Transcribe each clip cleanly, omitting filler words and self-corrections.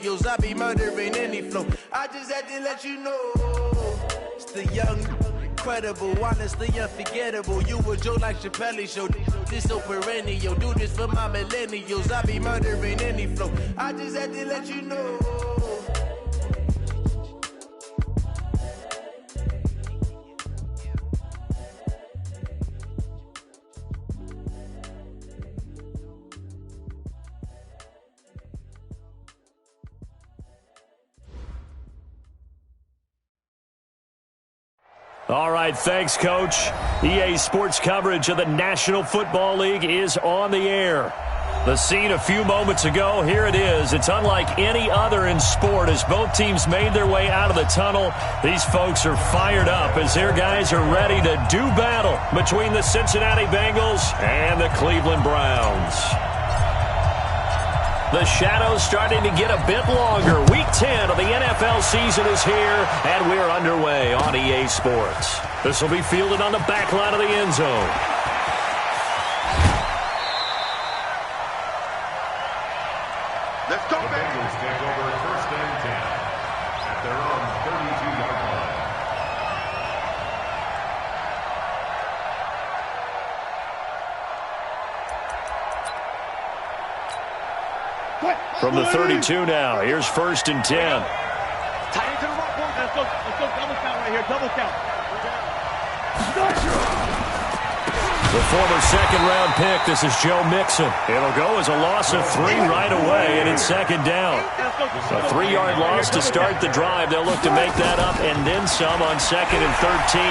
millennials. I be murdering any flow. I just had to let you know. It's the young, incredible, honestly unforgettable. You a Joe like Chappelle show. This so perennial. Do this for my millennials. I be murdering any flow. I just had to let you know. All right, thanks, Coach. EA Sports coverage of the National Football League is on the air. The scene a few moments ago, here it is. It's unlike any other in sport as both teams made their way out of the tunnel. These folks are fired up as their guys are ready to do battle between the Cincinnati Bengals and the Cleveland Browns. The shadow's starting to get a bit longer. Week 10 of the NFL season is here, and we're underway on EA Sports. This will be fielded on the back line of the end zone. Let's go, the Bengals take over first and 10 at their own 32-yard line. From the 32 now, here's first and 10. Tight end to the right. Let's go double count right here. Double count. The former second-round pick, this is Joe Mixon. It'll go as a loss of 3 right away, and it's second down. A 3-yard loss to start the drive. They'll look to make that up and then some on second and 13.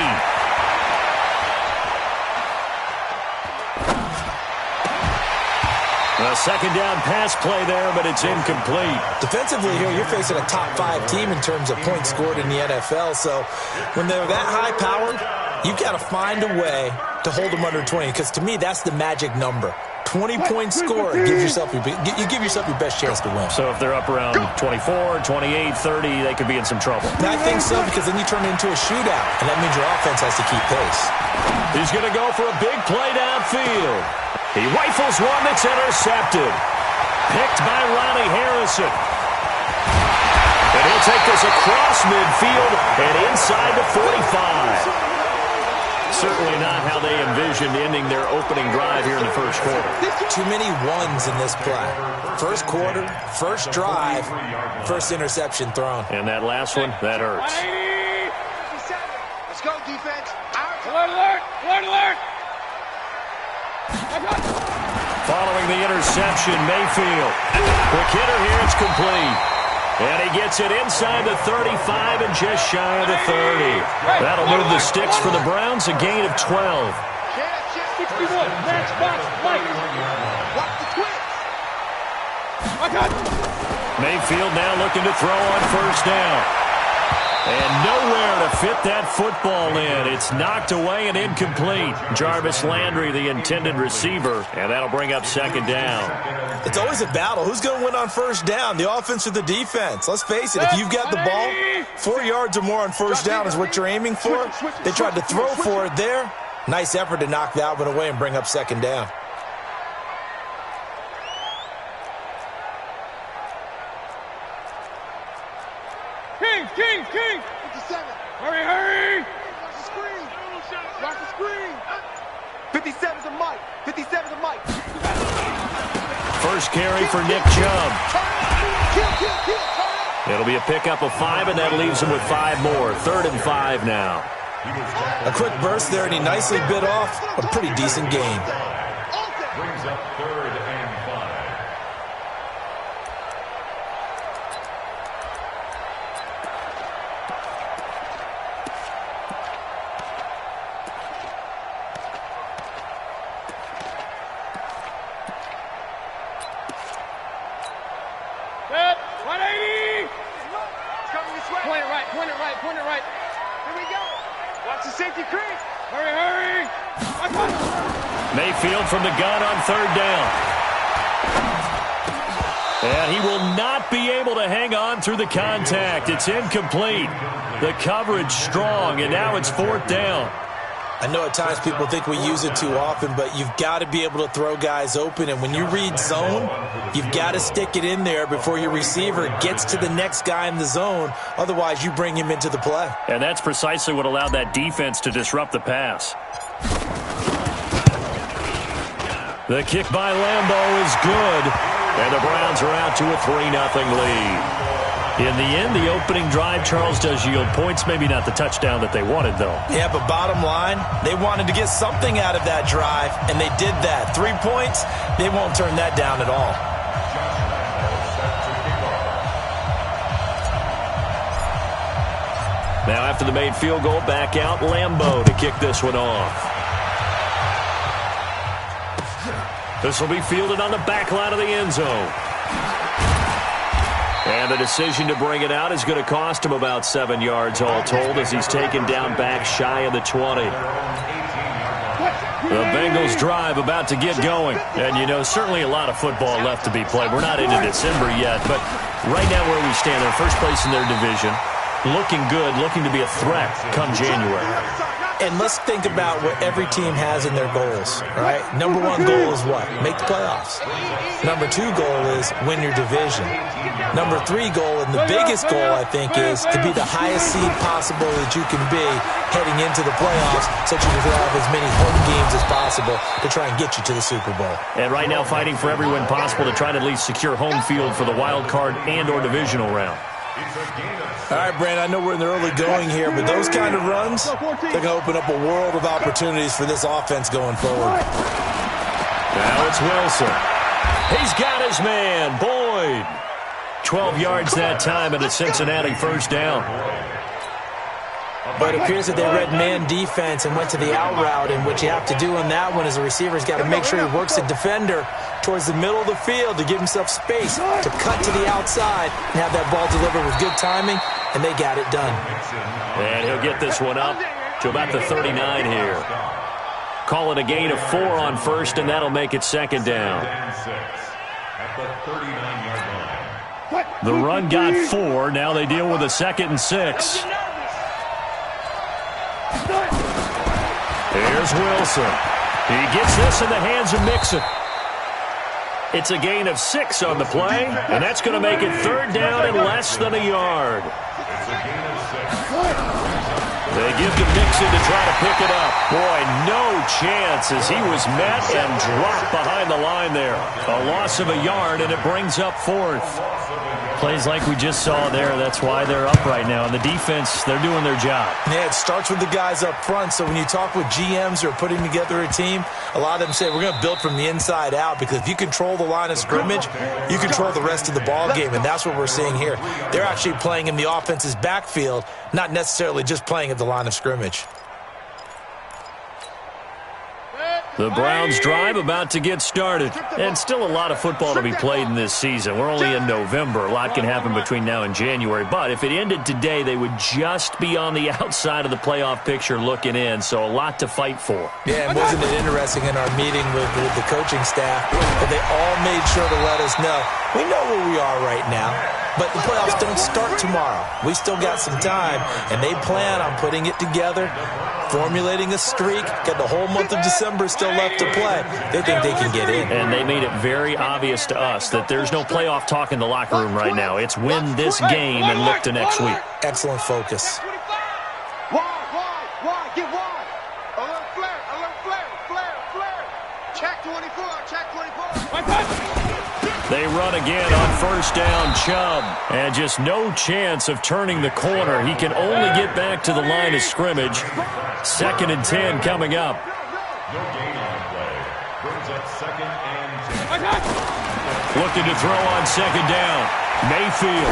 A second down pass play there, but it's incomplete. Defensively here, you're facing a top 5 team in terms of points scored in the NFL. So when they're that high-powered, you got to find a way to hold them under 20. Because to me, that's the magic number. 20-point score, you give yourself your best chance to win. So if they're up around 24, 28, 30, they could be in some trouble. I think so, because then you turn it into a shootout, and that means your offense has to keep pace. He's going to go for a big play downfield. He rifles one that's intercepted. Picked by Ronnie Harrison. And he'll take this across midfield and inside the 45. Certainly not how they envisioned ending their opening drive here in the first quarter. Too many ones in this play. First quarter, first drive, first interception thrown. And that last one, that hurts. Let's go, defense. Alert, alert, alert, alert. Following the interception, Mayfield. Quick hitter here, it's complete. And he gets it inside the 35 and just shy of the 30. That'll move the sticks for the Browns, a gain of 12. 61, match box, light. Watch the twist. Mayfield now looking to throw on first down. And nowhere to fit that football in. It's knocked away and incomplete. Jarvis Landry, the intended receiver, and that'll bring up second down. It's always a battle. Who's going to win on first down, the offense or the defense? Let's face it, if you've got the ball, 4 yards or more on first down is what you're aiming for. They tried to throw for it there. Nice effort to knock that one away and bring up second down. King. 57. Hurry. Watch the screen. Watch the screen. 57's a Mike. 57's a Mike. First carry for Nick Chubb. It'll be a pickup of 5, and that leaves him with 5 more. 3rd and 5 now. A quick burst there, and he nicely bit off a pretty decent gain. Brings up 3rd and 5. Set, 180. It's coming this way. Point it right. Here we go. Watch the safety creep. Hurry. Mayfield from the gun on 3rd down. And he will not be able to hang on through the contact. It's incomplete. The coverage strong, and now it's 4th down. I know at times people think we use it too often, but you've got to be able to throw guys open. And when you read zone, you've got to stick it in there before your receiver gets to the next guy in the zone. Otherwise, you bring him into the play. And that's precisely what allowed that defense to disrupt the pass. The kick by Lambeau is good, and the Browns are out to a 3-0 lead. In the end, the opening drive, Charles, does yield points. Maybe not the touchdown that they wanted, though. Yeah, but bottom line, they wanted to get something out of that drive, and they did that. 3 points, they won't turn that down at all. Now, after the made field goal, back out Lambeau to kick this one off. This will be fielded on the back line of the end zone. And the decision to bring it out is going to cost him about 7 yards all told as he's taken down back shy of the 20. The Bengals drive about to get going. And, you know, certainly a lot of football left to be played. We're not into December yet, but right now where we stand, they're first place in their division. Looking good, looking to be a threat come January. And let's think about what every team has in their goals, right? Number one goal is what? Make the playoffs. Number two goal is win your division. Number three goal, and the biggest goal, I think, is to be the highest seed possible that you can be heading into the playoffs so that you can have as many home games as possible to try and get you to the Super Bowl. And right now fighting for every win possible to try to at least secure home field for the wild card and or divisional round. All right, Brandon, I know we're in the early going here, but those kind of runs, they're going to open up a world of opportunities for this offense going forward. Now it's Wilson. He's got his man, Boyd. 12 yards that time and a Cincinnati first down. But it appears that they read man defense and went to the out route, and what you have to do on that one is the receiver's got to make sure he works the defender towards the middle of the field to give himself space to cut to the outside and have that ball delivered with good timing, and they got it done. And he'll get this one up to about the 39 here. Call it a gain of 4 on first, and that'll make it second down. The run got 4. Now they deal with a 2nd and 6. Here's Wilson. He gets this in the hands of Mixon. It's a gain of 6 on the play, and that's going to make it third down and less than a yard. They give to Mixon to try to pick it up. Boy, no chance as he was met and dropped behind the line there. A loss of a yard, and it brings up 4th. Plays like we just saw there. That's why they're up right now. And the defense, they're doing their job. Yeah, it starts with the guys up front. So when you talk with GMs who are putting together a team, a lot of them say we're going to build from the inside out, because if you control the line of scrimmage, you control the rest of the ball game, and that's what we're seeing here. They're actually playing in the offense's backfield, not necessarily just playing at the line of scrimmage. The Browns drive about to get started. And still a lot of football to be played in this season. We're only in November. A lot can happen between now and January. But if it ended today, they would just be on the outside of the playoff picture looking in. So a lot to fight for. Yeah, and wasn't it interesting in our meeting with the coaching staff that they all made sure to let us know, we know where we are right now, but the playoffs don't start tomorrow. We still got some time, and they plan on putting it together, formulating a streak, got the whole month of December still left to play. They think they can get in. And they made it very obvious to us that there's no playoff talk in the locker room right now. It's win this game and look to next week. Excellent focus. Wide, get wide. Alert flare. Check 24, check 24. They run again on first down, Chubb. And just no chance of turning the corner. He can only get back to the line of scrimmage. 2nd and 10 coming up. No gain on the play. Brings up 2nd and 10. Looking to throw on 2nd down. Mayfield.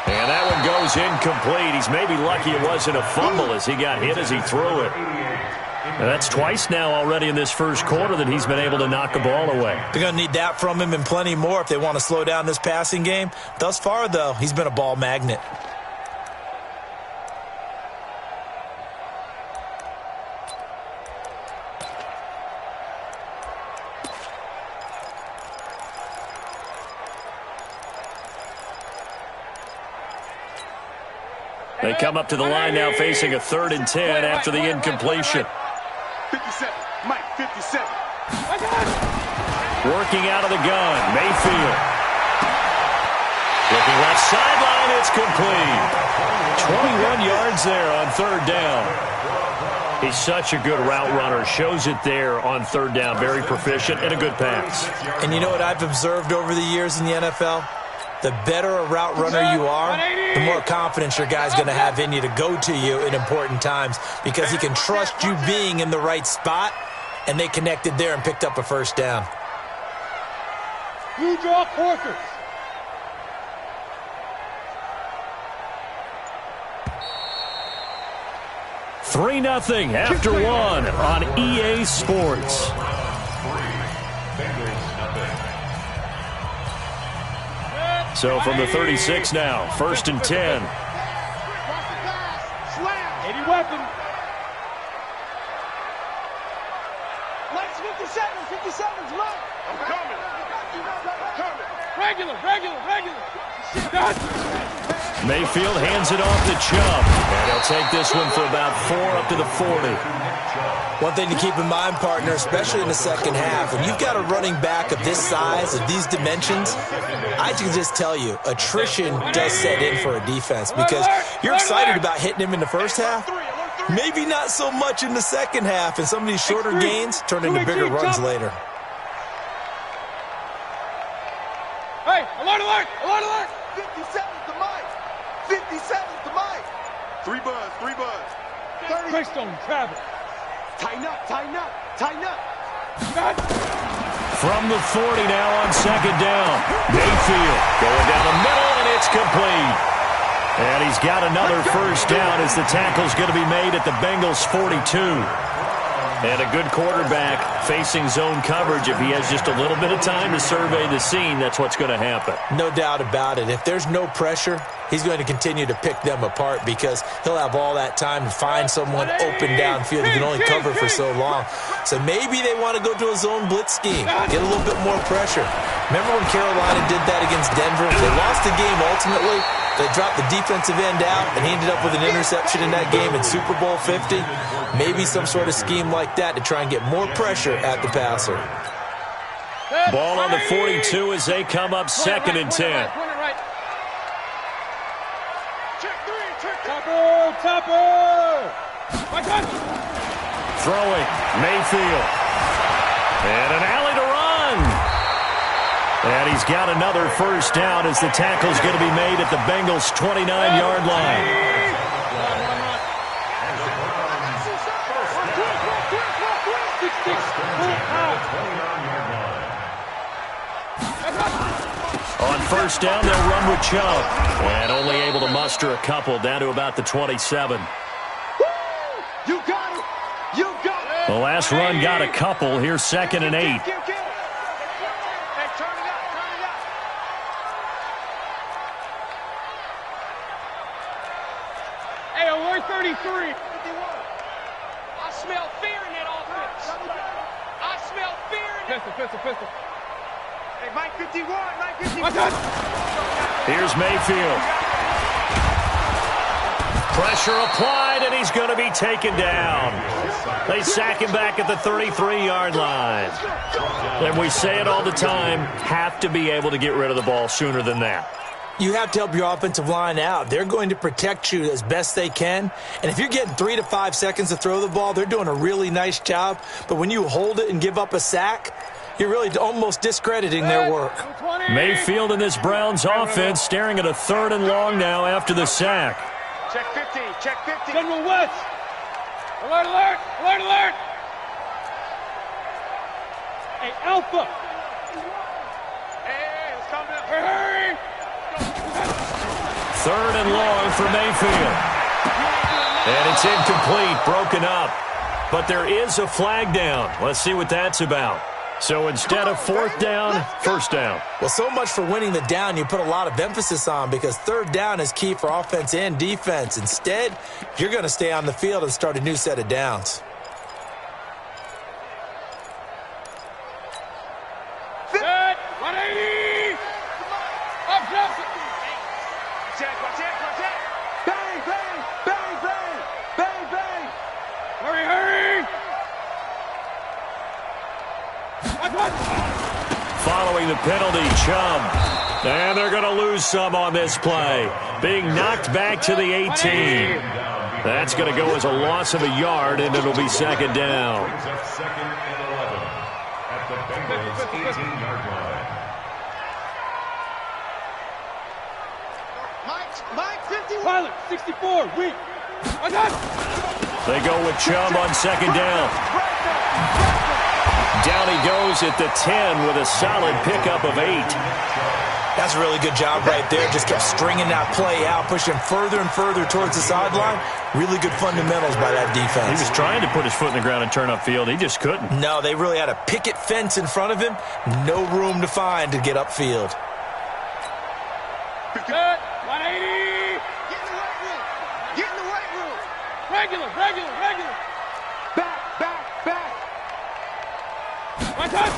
And that one goes incomplete. He's maybe lucky it wasn't a fumble as he got hit as he threw it. And that's twice now already in this first quarter that he's been able to knock a ball away. They're going to need that from him and plenty more if they want to slow down this passing game. Thus far, though, he's been a ball magnet. They come up to the line now facing a 3rd and 10 after the incompletion. 57, Mike, 57. Working out of the gun, Mayfield. Looking left sideline, it's complete. 21 yards there on 3rd down. He's such a good route runner. Shows it there on 3rd down. Very proficient and a good pass. And you know what I've observed over the years in the NFL? The better a route runner you are, the more confidence your guy's going to have in you to go to you in important times because he can trust you being in the right spot, and they connected there and picked up a 1st down. Blue draw quarters. Three 0 after 1 on EA Sports. So from the 36 now, 1st and 10. Any weapon. Legs 57, 57's low. I'm coming. Regular. Mayfield hands it off to Chubb. And he'll take this one for about 4 up to the 40. One thing to keep in mind, partner, especially in the second half, when you've got a running back of this size, of these dimensions, I can just tell you, attrition does set in for a defense because you're excited about hitting him in the first half, maybe not so much in the second half, and some of these shorter gains turn into bigger runs later. Hey, alert! 57's the Mike. 57's the Mike. 3 buzz. Greystone, Travis. Tighten up. From the 40 now on 2nd down. Mayfield going down the middle, and it's complete. And he's got another 1st down as the tackle's going to be made at the Bengals' 42. And a good quarterback facing zone coverage. If he has just a little bit of time to survey the scene, that's what's going to happen. No doubt about it. If there's no pressure, he's going to continue to pick them apart because he'll have all that time to find someone open downfield. He can only cover for so long. So maybe they want to go to a zone blitz scheme, get a little bit more pressure. Remember when Carolina did that against Denver? They lost the game ultimately. They dropped the defensive end out, and he ended up with an interception in that game in Super Bowl 50. Maybe some sort of scheme like that to try and get more pressure at the passer. Ball on the 42 as they come up 2nd and 10. Topper! Throwing, Mayfield. And an alley to run. And he's got another 1st down as the tackle's going to be made at the Bengals' 29-yard line. On 1st down, they'll run with Chubb. And only able to muster a couple down to about the 27. You got it. The last run got a couple. Here's 2nd and 8. Hey, turn it up. Hey, alert 33. I smell fear in that offense. I smell fear in that. Pistol. Hey, Mike 51. Here's Mayfield. Pressure applied, and he's going to be taken down. They sack him back at the 33-yard line. And we say it all the time, have to be able to get rid of the ball sooner than that. You have to help your offensive line out. They're going to protect you as best they can. And if you're getting 3 to 5 seconds to throw the ball, they're doing a really nice job. But when you hold it and give up a sack, you're really almost discrediting their work. Mayfield in this Browns offense staring at a 3rd and long now after the sack. Check 50. General West. Alert. Hey, Alpha. Hey, let's calm down. Hurry. 3rd and long for Mayfield. And it's incomplete, broken up. But there is a flag down. Let's see what that's about. So instead of 4th down, 1st down. Well, so much for winning the down you put a lot of emphasis on because 3rd down is key for offense and defense. Instead, you're going to stay on the field and start a new set of downs. Set, 180. Up, Johnson. Check. Bang. Following the penalty, Chubb. And they're going to lose some on this play. Being knocked back to the 18. That's going to go as a loss of a yard, and it'll be second down. Brings up second and 11 at the Bengals' 18-yard line. Mike, 51. Pilot, 64, weak. I got it. They go with Chubb on second down. Down he goes at the 10 with a solid pickup of 8. That's a really good job right there. Just kept stringing that play out, pushing further and further towards the sideline. Really good fundamentals by that defense. He was trying to put his foot in the ground and turn upfield. He just couldn't. No, they really had a picket fence in front of him. No room to find to get upfield. Set, 180. Get in the weight room. Get in the weight room. Regular. Back. My touch.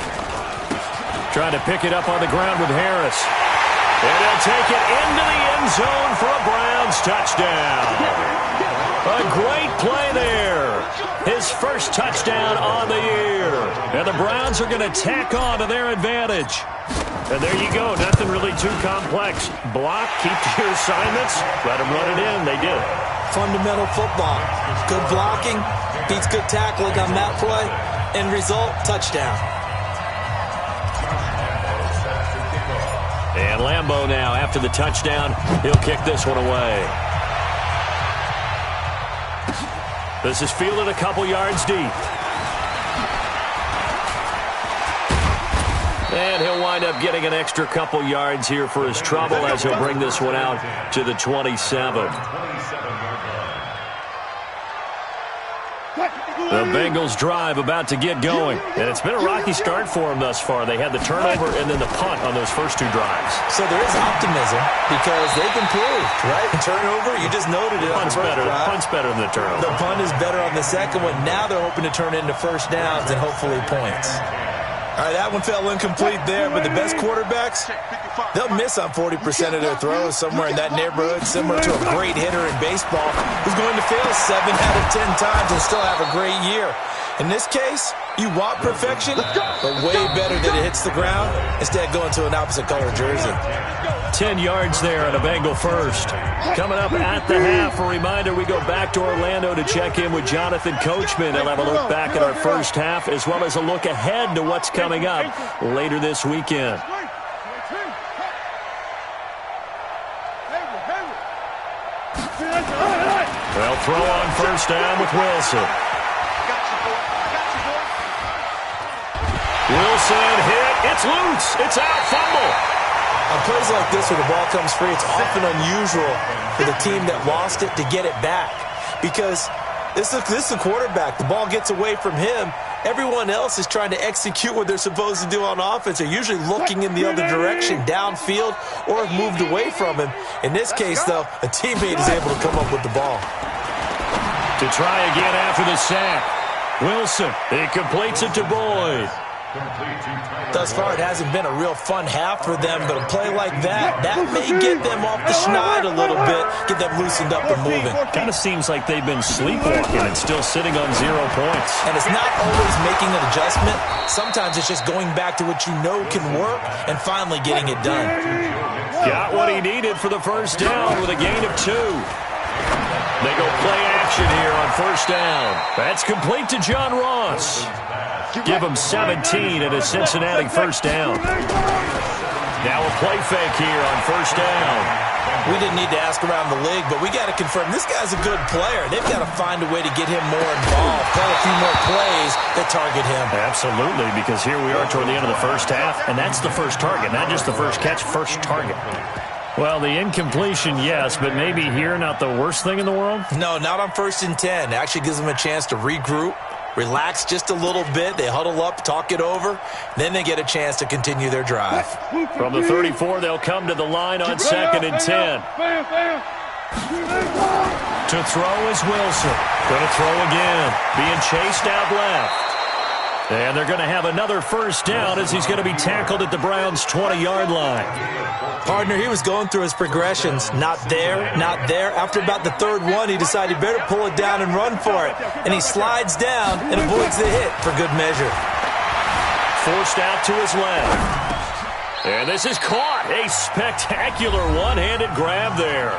Trying to pick it up on the ground with Harris. And they'll take it into the end zone for a Browns touchdown. A great play there. His first touchdown on the year. And the Browns are going to tack on to their advantage. And there you go. Nothing really too complex. Block, keep to your assignments, let them run it in. They did. Fundamental football. Good blocking, beats good tackling on that play. End result, touchdown. And Lambeau now, after the touchdown, he'll kick this one away. This is fielded a couple yards deep. And he'll wind up getting an extra couple yards here for his trouble as he'll bring this one out to the 27. The Bengals drive about to get going. And it's been a rocky start for them thus far. They had the turnover and then the punt on those first two drives. So there is optimism because they've improved, right? Turnover, you just noted it. Punt's better than the turnover. The punt is better on the second one. Now they're hoping to turn into first downs and hopefully points. All right, that one fell incomplete there, but the best quarterbacks, they'll miss on 40% of their throws somewhere in that neighborhood, similar to a great hitter in baseball who's going to fail 7 out of 10 times and still have a great year. In this case, you want perfection, but way better that it hits the ground instead of going to an opposite color jersey. 10 yards there on a Bengal first. Coming up at the half, a reminder, we go back to Orlando to check in with Jonathan Coachman. He'll have a look back at our first half as well as a look ahead to what's coming up later this weekend. They'll throw on first down with Wilson. Wilson hit. It's loose. It's out. Fumble. On plays like this where the ball comes free, it's often unusual for the team that lost it to get it back because this is the quarterback. The ball gets away from him. Everyone else is trying to execute what they're supposed to do on offense. They're usually looking in the other direction, downfield, or have moved away from him. In this case, though, a teammate is able to come up with the ball. To try again after the sack. Wilson, he completes it to Boyd. Thus far, it hasn't been a real fun half for them, but a play like that may get them off the schneid a little bit, get them loosened up and moving. Kind of seems like they've been sleepwalking and still sitting on 0 points. And it's not always making an adjustment. Sometimes it's just going back to what you know can work and finally getting it done. Got what he needed for the first down with a gain of 2. They go play action here on first down. That's complete to John Ross. Give him 17 at a Cincinnati first down. Now a play fake here on first down. We didn't need to ask around the league, but we got to confirm this guy's a good player. They've got to find a way to get him more involved, play a few more plays that target him. Absolutely, because here we are toward the end of the first half, and that's the first target, not just the first catch, first target. Well, the incompletion, yes, but maybe here not the worst thing in the world? No, not on 1st and 10. It actually gives them a chance to regroup, relax just a little bit. They huddle up, talk it over. Then they get a chance to continue their drive. From the 34, they'll come to the line on 2nd and 10. To throw is Wilson. Going to throw again. Being chased out left. And they're going to have another first down as he's going to be tackled at the Browns' 20-yard line. Partner, he was going through his progressions. Not there, not there. After about the 3rd one, he decided he better pull it down and run for it. And he slides down and avoids the hit for good measure. forced out to his left. And this is caught. A spectacular one-handed grab there.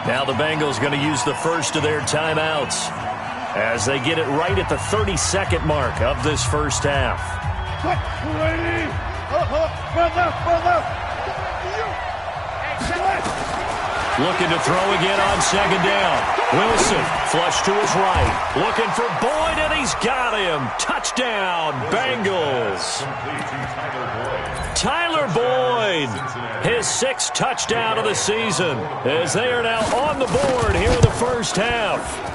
Now the Bengals going to use the first of their timeouts as they get it right at the 30-second mark of this first half. Looking to throw again on second down. Wilson, flush to his right. Looking for Boyd, and he's got him. Touchdown, Bengals. Tyler Boyd, his 6th touchdown of the season, as they are now on the board here in the first half.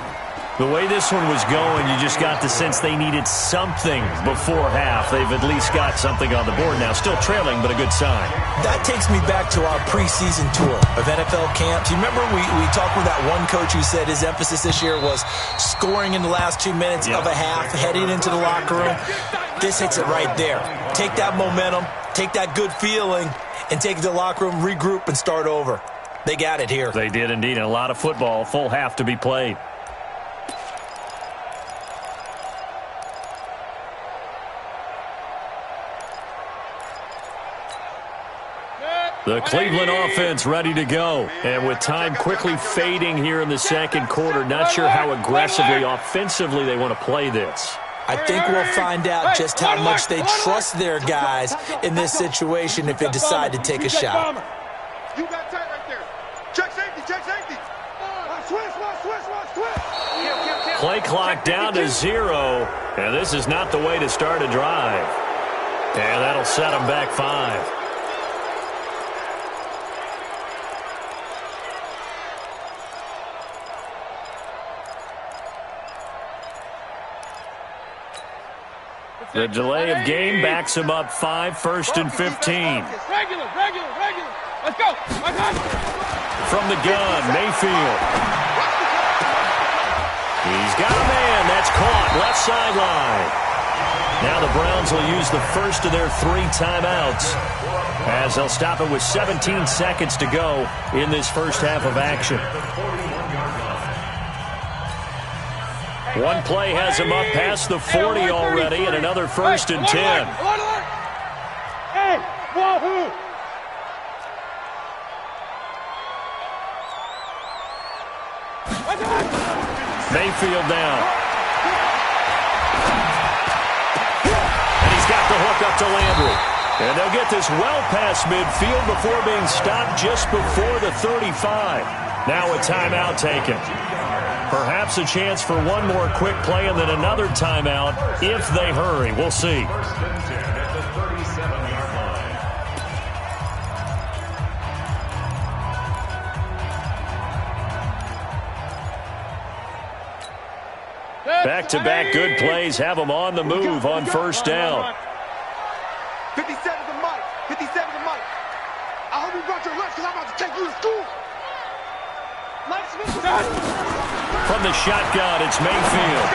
The way this one was going, you just got the sense they needed something before half. They've at least got something on the board now. Still trailing, but a good sign. That takes me back to our preseason tour of NFL camps. You remember we talked with that one coach who said his emphasis this year was scoring in the last 2 minutes of a half, heading into the locker room. This hits it right there. Take that momentum, take that good feeling, and take it to the locker room, regroup, and start over. They got it here. They did indeed, and a lot of football, full half to be played. The Cleveland offense ready to go. And with time quickly fading here in the second quarter, not sure how aggressively, offensively they want to play this. I think we'll find out just how much they trust their guys in this situation if they decide to take a shot. You got tight right there. Check safety, check safety. Switch. Play clock down to 0. And this is not the way to start a drive. And that'll set them back 5. The delay of game backs him up 5, 1st and 15. Regular. Let's go. From the gun, Mayfield. He's got a man. That's caught. Left sideline. Now the Browns will use the first of their 3 timeouts as they'll stop it with 17 seconds to go in this first half of action. One play has him up past the 40 already, and another 1st and 10. Hey, wahoo! Mayfield down. And he's got the hook up to Landry. And they'll get this well past midfield before being stopped just before the 35. Now a timeout taken. Perhaps a chance for one more quick play and then another timeout if they hurry. We'll see. 1st and 10 at the 37-yard line. Back-to-back good plays have them on the move on 1st down. 57's a mic. 57's a mic. I hope you brought your lunch because I'm about to take you to school. From the shotgun, it's Mayfield.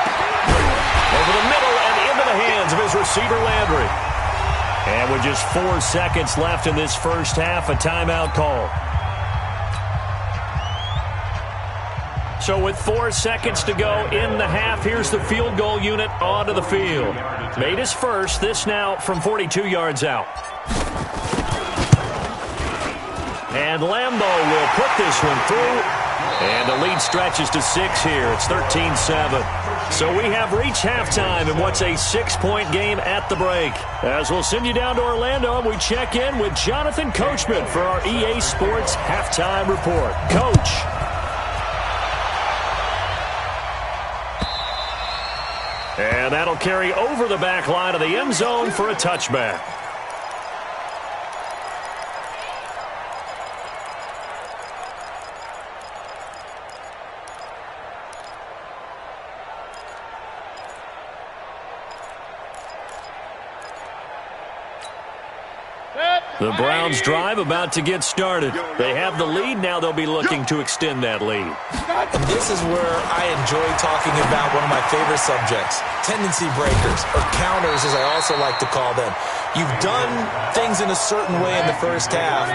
Over the middle and into the hands of his receiver, Landry. And with just 4 seconds left in this first half, a timeout call. So with 4 seconds to go in the half, here's the field goal unit onto the field. Made his first, this now from 42 yards out. And Lambeau will put this one through. And the lead stretches to 6 here. It's 13-7. So we have reached halftime in what's a 6-point game at the break. As we'll send you down to Orlando, and we check in with Jonathan Coachman for our EA Sports Halftime Report. Coach. And that'll carry over the back line of the end zone for a touchback. The Browns drive about to get started. They have the lead. Now they'll be looking to extend that lead. And this is where I enjoy talking about one of my favorite subjects, tendency breakers, or counters as I also like to call them. You've done things in a certain way in the first half,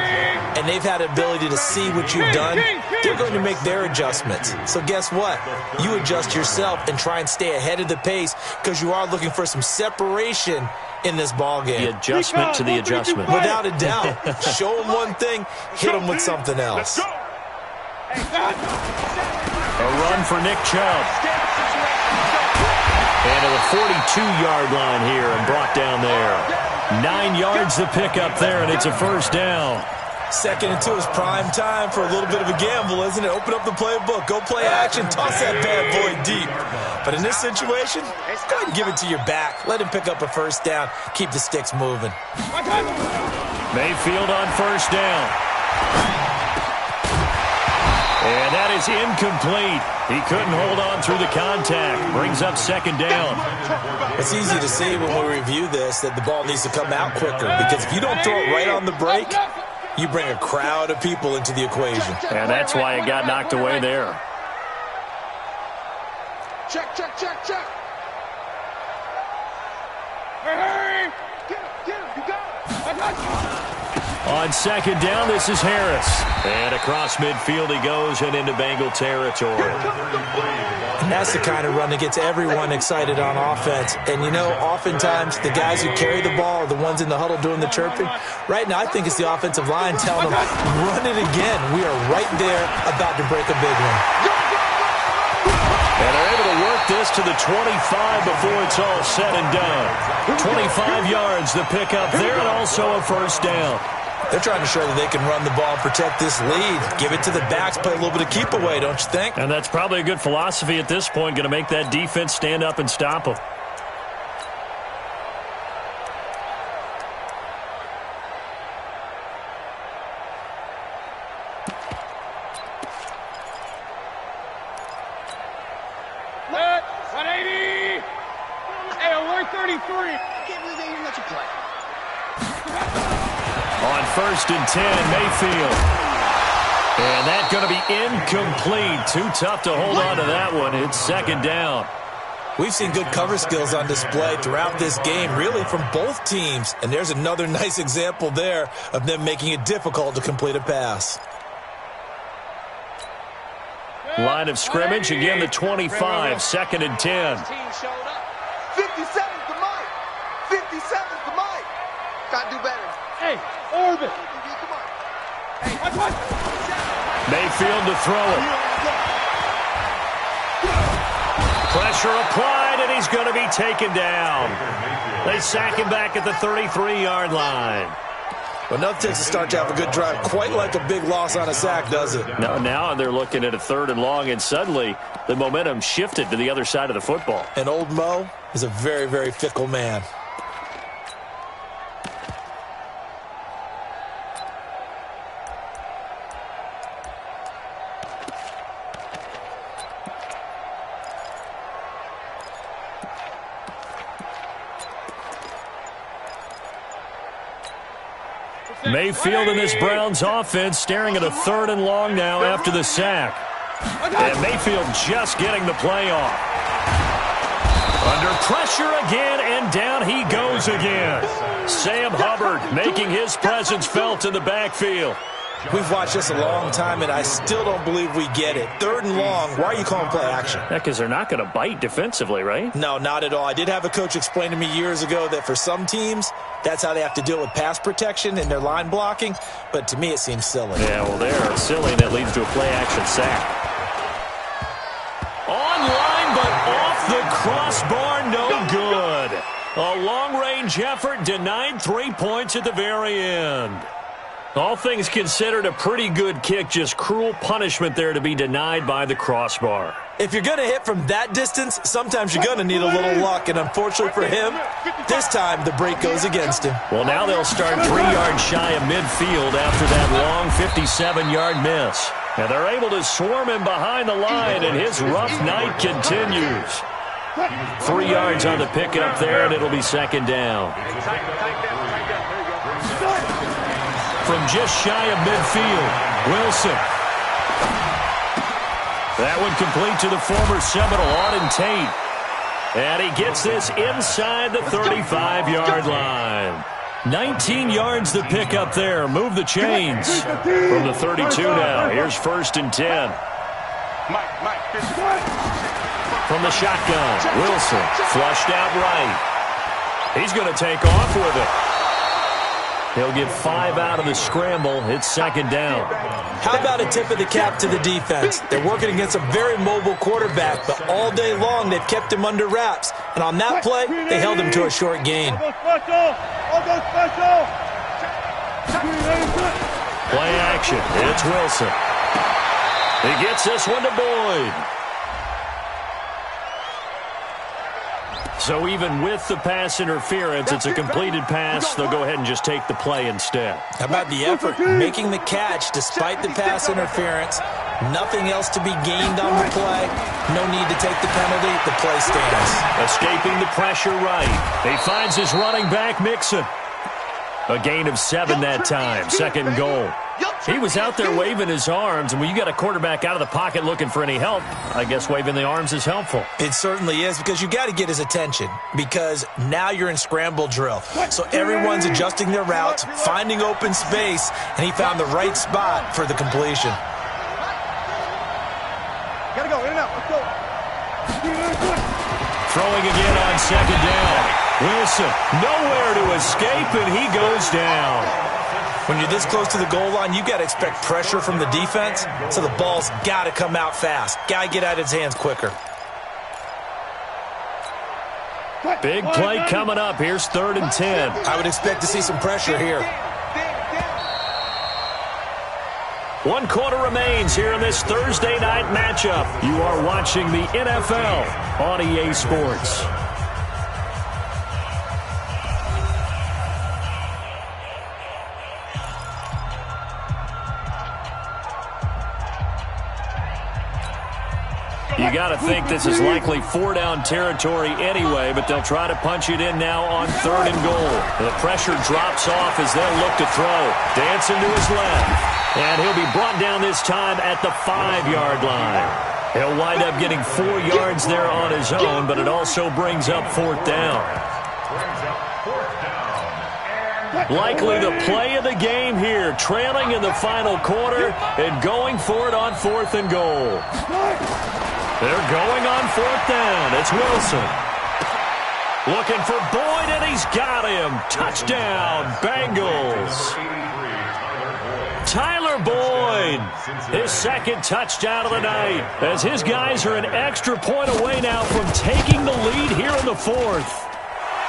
and they've had the ability to see what you've done. They're going to make their adjustments. So guess what? You adjust yourself and try and stay ahead of the pace because you are looking for some separation in this ball game. The adjustment to the adjustment. Without a doubt. Show them one thing, hit them with something else. A run for Nick Chubb. And to the 42-yard line here and brought down there. 9 yards to pick up there, and it's a first down. 2nd and 2 is prime time for a little bit of a gamble, isn't it? Open up the playbook, go play action, toss that bad boy deep. But in this situation, go ahead and give it to your back. Let him pick up a first down. Keep the sticks moving. Mayfield on first down. And that is incomplete. He couldn't hold on through the contact. Brings up 2nd down. It's easy to see when we review this that the ball needs to come out quicker, because if you don't throw it right on the break, you bring a crowd of people into the equation. And that's why it got knocked away there. Check. Hurry! Get him, you got it. On 2nd down, this is Harris. And across midfield he goes and into Bengal territory. And that's the kind of run that gets everyone excited on offense. And, you know, oftentimes the guys who carry the ball are the ones in the huddle doing the chirping. Right now, I think it's the offensive line telling them, run it again. We are right there about to break a big one. And they're able to work this to the 25 before it's all said and done. 25 yards to pick up there, and also a first down. They're trying to show that they can run the ball and protect this lead. Give it to the backs, play a little bit of keep away, don't you think? And that's probably a good philosophy at this point, going to make that defense stand up and stop them. On 1st and 10, Mayfield. And that's going to be incomplete. Too tough to hold on to that one. It's 2nd down. We've seen good cover skills on display throughout this game, really from both teams. And there's another nice example there of them making it difficult to complete a pass. Line of scrimmage, again the 25, 2nd and 10. 57's the mic. 57's the mic. Gotta do better. Hey, Orbit. Come on. Hey, watch. Mayfield to throw it. Pressure applied, and he's going to be taken down. They sack him back at the 33-yard line. Well, nothing takes a start to have a good drive. Quite like a big loss on a sack, does it? No, now they're looking at a 3rd and long, and suddenly the momentum shifted to the other side of the football. And old Mo is a very, very fickle man. Mayfield in this Browns offense staring at a 3rd and long now after the sack. And Mayfield just getting the play off. Under pressure again, and down he goes again. Sam Hubbard making his presence felt in the backfield. We've watched this a long time, and I still don't believe we get it. 3rd and long, why are you calling play action? Yeah, because they're not going to bite defensively, right? No, not at all. I did have a coach explain to me years ago that for some teams, that's how they have to deal with pass protection and their line blocking. But to me, it seems silly. Yeah, well, they're silly, and that leads to a play-action sack. Online, but off the crossbar, no good. A long-range effort denied 3 points at the very end. All things considered, a pretty good kick, just cruel punishment there to be denied by the crossbar. If you're going to hit from that distance, sometimes you're going to need a little luck, and unfortunately for him, this time the break goes against him. Well, now they'll start 3 yards shy of midfield after that long 57-yard miss. And they're able to swarm him behind the line, and his rough night continues. 3 yards on the pickup there, and it'll be 2nd down. From just shy of midfield, Wilson. That one complete to the former Seminole, Auden Tate. And he gets this inside the 35-yard line. 19 yards to pick up there. Move the chains. From the 32 now. Here's 1st and 10. From the shotgun, Wilson flushed out right. He's going to take off with it. He'll get 5 out of the scramble. It's 2nd down. How about a tip of the cap to the defense? They're working against a very mobile quarterback, but all day long they've kept him under wraps. And on that play, they held him to a short gain. Play action. It's Wilson. He gets this one to Boyd. So even with the pass interference, it's a completed pass. They'll go ahead and just take the play instead. How about the effort? Making the catch despite the pass interference. Nothing else to be gained on the play. No need to take the penalty. The play stands. Escaping the pressure right. He finds his running back, Mixon. A gain of 7 that time. 2nd and goal. He was out there waving his arms, and when you got a quarterback out of the pocket looking for any help, I guess waving the arms is helpful. It certainly is, because you got to get his attention, because now you're in scramble drill. So everyone's adjusting their routes, finding open space, and he found the right spot for the completion. Gotta go, in and out, let's go. Throwing again on 2nd down. Wilson, nowhere to escape, and he goes down. When you're this close to the goal line, you got to expect pressure from the defense, so the ball's got to come out fast. Got to get out of his hands quicker. Big play coming up. Here's 3rd and 10. I would expect to see some pressure here. 1 quarter remains here in this Thursday night matchup. You are watching the NFL on EA Sports. You got to think this is likely 4-down territory anyway, but they'll try to punch it in now on 3rd and goal. The pressure drops off as they'll look to throw. Dancing to his left. And he'll be brought down this time at the 5-yard line. He'll wind up getting 4 yards there on his own, but it also brings up 4th down. Likely the play of the game here, trailing in the final quarter and going for it on 4th and goal. They're going on 4th down. It's Wilson. Looking for Boyd, and he's got him. Touchdown, Bengals. Tyler Boyd, his 2nd touchdown of the night, as his guys are an extra point away now from taking the lead here in the 4th.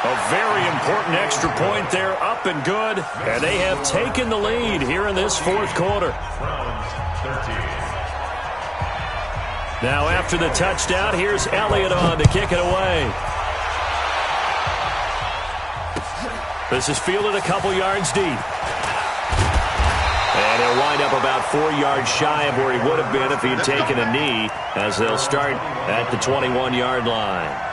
A very important extra point there, up and good, and they have taken the lead here in this 4th quarter. Now after the touchdown, here's Elliott on to kick it away. This is fielded a couple yards deep. And he'll wind up about 4 yards shy of where he would have been if he had taken a knee, as they'll start at the 21-yard line.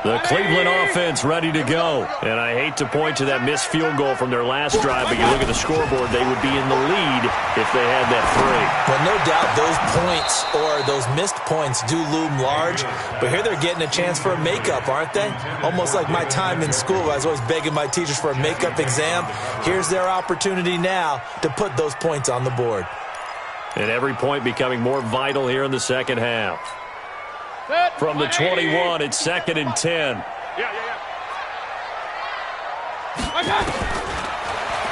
The Cleveland offense ready to go. And I hate to point to that missed field goal from their last drive, but you look at the scoreboard, they would be in the lead if they had that 3. Well, no doubt those points or those missed points do loom large, but here they're getting a chance for a makeup, aren't they? Almost like my time in school. I was always begging my teachers for a makeup exam. Here's their opportunity now to put those points on the board. And every point becoming more vital here in the second half. From the 21, it's 2nd and 10.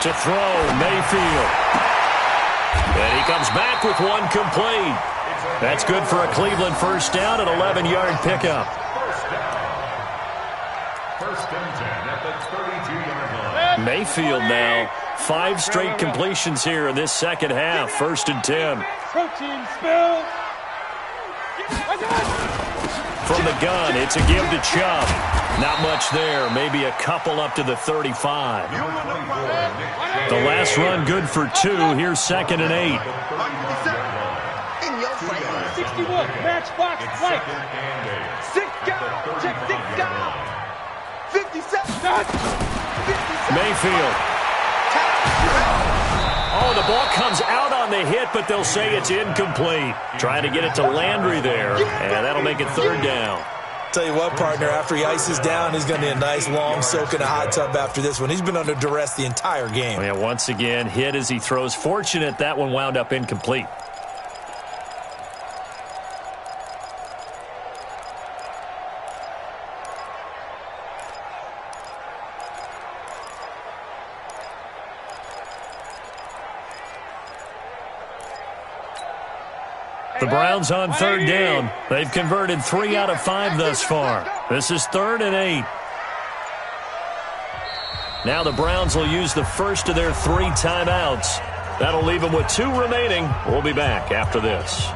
To throw, Mayfield. And he comes back with one complete. That's good for a Cleveland 1st down, an 11-yard pickup. 1st and 10 at the 32-yard line. Mayfield now, 5 straight completions here in this second half. 1st and 10. Protein spill. From the gun, it's a give to Chubb. Not much there, maybe a couple up to the 35. The last run good for 2. Here's 2nd and 8. 61, matchbox, Mike. 6 down, check 6 down. 57. Mayfield. Oh, the ball comes out on the hit, but they'll say it's incomplete. Trying to get it to Landry there, and that'll make it third down. Tell you what, partner, after he ices down, he's going to need a nice long soak in a hot tub after this one. He's been under duress the entire game. Yeah, once again, hit as he throws. Fortunate that one wound up incomplete. The Browns on third down. They've converted 3 out of 5 thus far. This is 3rd and 8. Now the Browns will use the first of their 3 timeouts. That'll leave them with 2 remaining. We'll be back after this.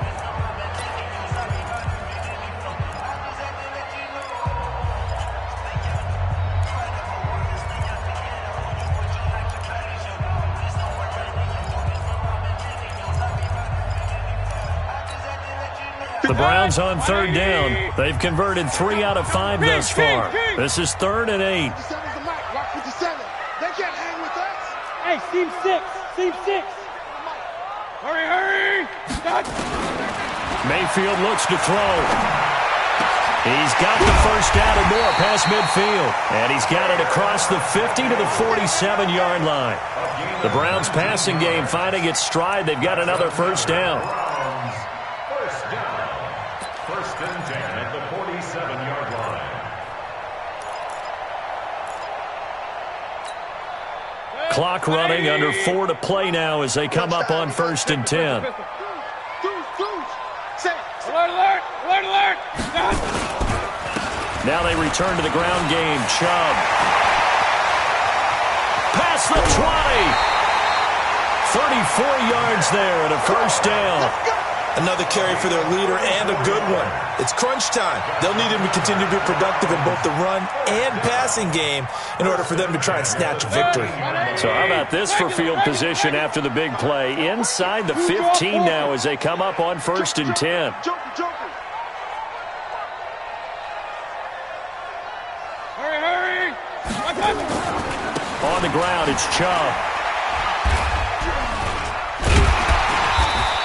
The Browns on third down. They've converted 3 out of 5 thus far. This is 3rd and 8. They can't hang with us. Hey, seam 6. Seam 6. Hurry. Mayfield looks to throw. He's got the first down and more past midfield. And he's got it across the 50 to the 47-yard line. The Browns passing game finding its stride. They've got another first down. First and 10 at the 47-yard line. Clock running, under 4 to play now as they come up on 1st and 10. Alert! Now they return to the ground game. Chubb. Past the 20. 34 yards there and a first down. Another carry for their leader and a good one. It's crunch time. They'll need him to continue to be productive in both the run and passing game in order for them to try and snatch a victory. So how about this for field position after the big play? Inside the 15 now as they come up on 1st and 10. Hurry! On the ground, it's Chubb.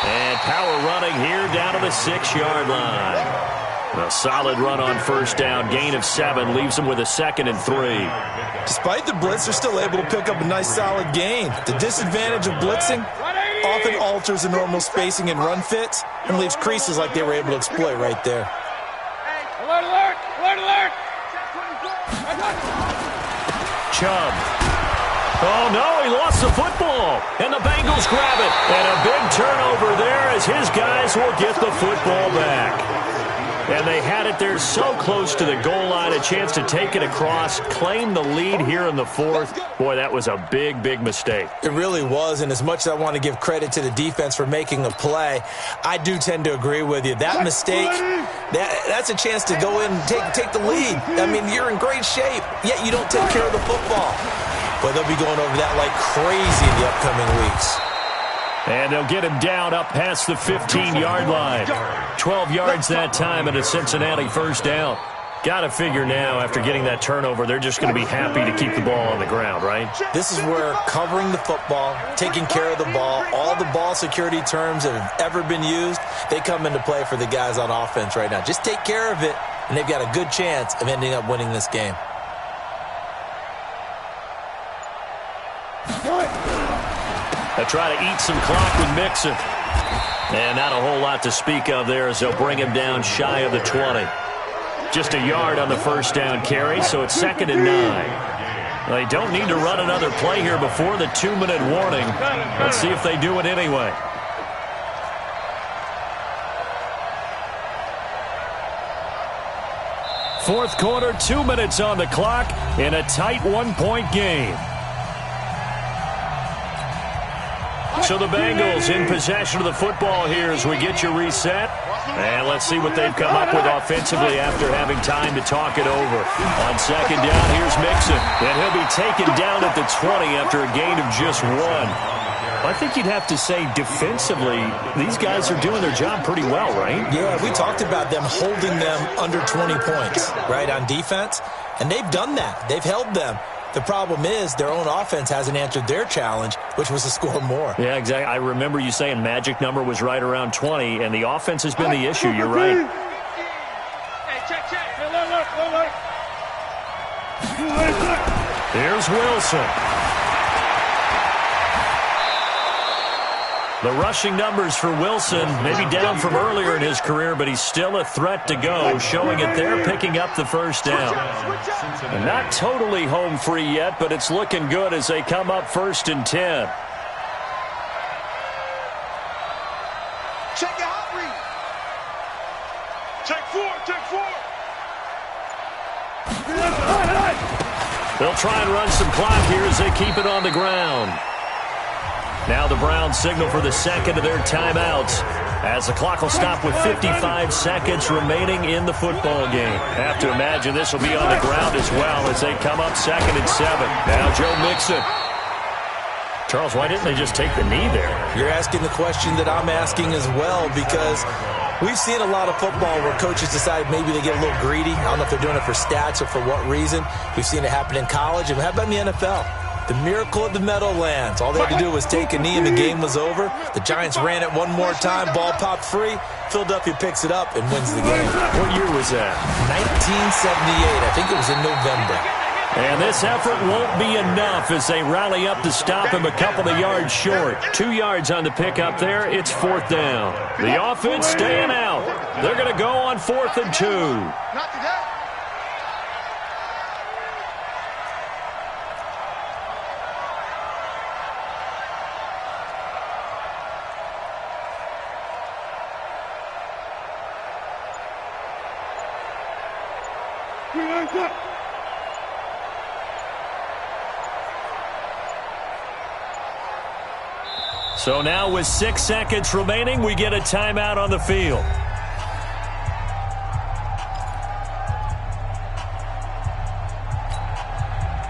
And power running here down to the 6-yard line. A solid run on first down. Gain of 7 leaves them with a 2nd and 3. Despite the blitz, they're still able to pick up a nice solid gain. The disadvantage of blitzing often alters the normal spacing and run fits and leaves creases like they were able to exploit right there. Alert! Chubb. Oh, no, he lost the football. And the Bengals grab it. And a big turnover there as his guys will get the football back. And they had it there so close to the goal line, a chance to take it across, claim the lead here in the 4th. Boy, that was a big mistake. It really was, and as much as I want to give credit to the defense for making the play, I do tend to agree with you. That mistake, that's a chance to go in and take the lead. I mean, you're in great shape, yet you don't take care of the football. But they'll be going over that like crazy in the upcoming weeks. And they'll get him down up past the 15-yard line. 12 yards that time and a Cincinnati first down. Got to figure now, after getting that turnover, they're just going to be happy to keep the ball on the ground, right? This is where covering the football, taking care of the ball, all the ball security terms that have ever been used, they come into play for the guys on offense right now. Just take care of it, and they've got a good chance of ending up winning this game. They'll try to eat some clock with Mixon. And not a whole lot to speak of there as they'll bring him down shy of the 20. Just a yard on the first down carry, so it's 2nd and 9. They don't need to run another play here before the 2-minute warning. Let's see if they do it anyway. Fourth quarter, 2 minutes on the clock in a tight 1-point game. So the Bengals in possession of the football here as we get you reset. And let's see what they've come up with offensively after having time to talk it over. On second down, here's Mixon. And he'll be taken down at the 20 after a gain of just 1. I think you'd have to say defensively, these guys are doing their job pretty well, right? Yeah, we talked about them holding them under 20 points, right, on defense. And they've done that. They've held them. The problem is their own offense hasn't answered their challenge, which was to score more. Yeah, exactly. I remember you saying magic number was right around 20, and the offense has been the issue. You're right. Hey, check. Hey, look. Here's Wilson. The rushing numbers for Wilson, maybe down from earlier in his career, but he's still a threat to go, showing it there, picking up the first down. And not totally home free yet, but it's looking good as they come up 1st and 10. Check your hot read. Check four. They'll try and run some clock here as they keep it on the ground. Now the Browns signal for the second of their timeouts as the clock will stop with 55 seconds remaining in the football game. Have to imagine this will be on the ground as well as they come up 2nd and 7. Now Joe Mixon. Charles, why didn't they just take the knee there? You're asking the question that I'm asking as well, because we've seen a lot of football where coaches decide maybe they get a little greedy. I don't know if they're doing it for stats or for what reason. We've seen it happen in college. And how about in the NFL? The miracle of the Meadowlands. All they had to do was take a knee and the game was over. The Giants ran it one more time. Ball popped free. Philadelphia picks it up and wins the game. What year was that? 1978. I think it was in November. And this effort won't be enough as they rally up to stop him a couple of yards short. 2 yards on the pickup there. It's 4th down. The offense staying out. They're going to go on 4th and 2. Not today. So now with 6 seconds remaining, we get a timeout on the field.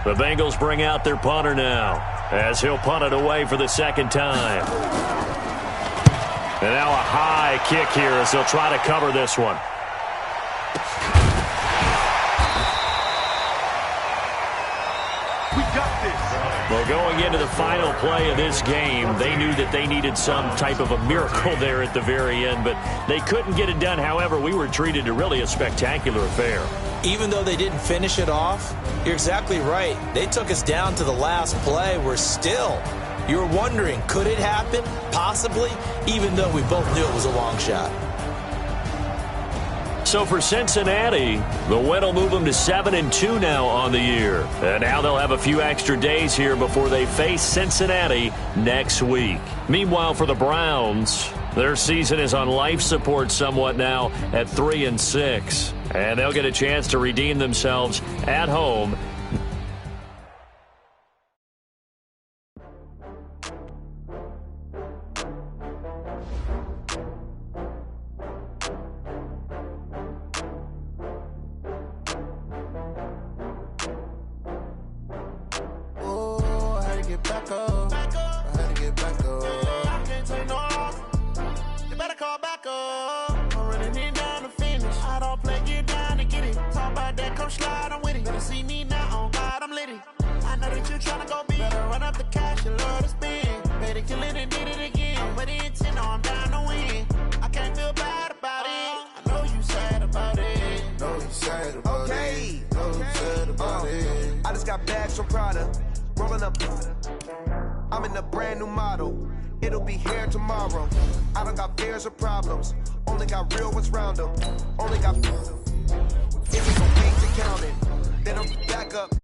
The Bengals bring out their punter now as he'll punt it away for the second time. And now a high kick here as they'll try to cover this one. Well, going into the final play of this game, they knew that they needed some type of a miracle there at the very end, but they couldn't get it done. However, we were treated to really a spectacular affair. Even though they didn't finish it off, you're exactly right. They took us down to the last play. We're still, you were wondering, could it happen? Possibly, even though we both knew it was a long shot. So for Cincinnati, the win will move them to 7-2 now on the year. And now they'll have a few extra days here before they face Cincinnati next week. Meanwhile, for the Browns, their season is on life support somewhat now at 3-6. And they'll get a chance to redeem themselves at home. I'm in a brand new model. It'll be here tomorrow. I don't got fears or problems. Only got real ones round them. Only got... It's a week to count it. Then I'm back up.